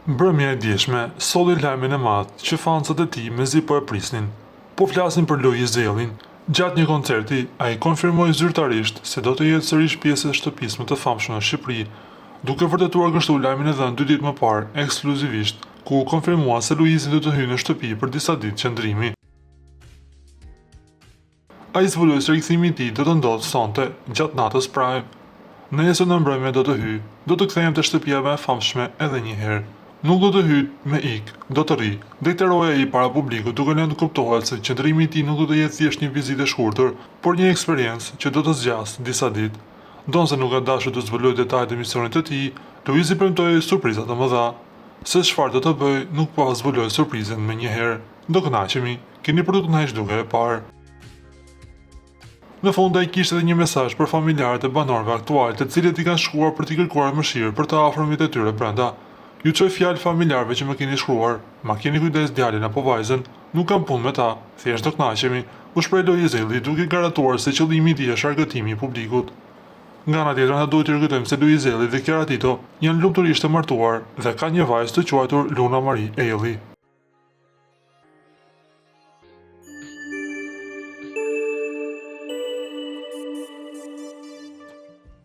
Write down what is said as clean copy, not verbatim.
Mbrëmja e dieshme solli lajmin e madh që fansat e tij mezi po e prisnin. Po flasin për Luiz Zellin. Gjatë një koncerti, ai konfirmoi zyrtarisht se do të jetë sërish pjesë e shtëpisë më të famshme në Shqipëri, duke vërtetuar kështu lajmin e dhënë 2 ditë më parë ekskluzivisht, ku konfirmua se Luizi do të hyjë në shtëpi për disa ditë qëndrimi. Ai zbuloi se rikthimi i tij do të ndodhë sonte gjatë natës prime. Nesër në mbrëmje do të hyj, do të kthehem te shtëpia më e famshme edhe një herë. Nuk do të hyj me ik, do të rri, deklaroi ai para publikut duke lënë të kuptohet se qëndrimi i tij nuk do të jetë thjesht një vizitë e shkurtër, por një eksperiencë që do të zgjasë disa ditë. Donse nuk ka dashur të zbulojë detajet e misionit të tij, Luizi premtoi surpriza të mëdha. Se çfarë do të bëj, nuk po zbuloi surprizën menjëherë. Do kënaqemi, keni për të kënaqur duke e parë. Në fund ai kishte edhe një mesazh për familjarët e banorëve aktual, të cilët i kanë shkruar për t'i kërkuar mëshirë për të afërmit e tyre brenda. Ju çoj fjalë familjarëve që më keni shkruar, ma keni kujdes djalin apo vajzën, nuk kam punë me ta, thjesht do kënaqemi, u shpreh Luiz Zelli duke garantuar se qëllimi i tij është argëtimi i publikut. Nga ana tjetër, ne duhet të rikujtojmë se Luiz Zelli dhe Chiara Tito janë lumturisht të martuar dhe ka një vajzë të quajtur Luna Marie Elli.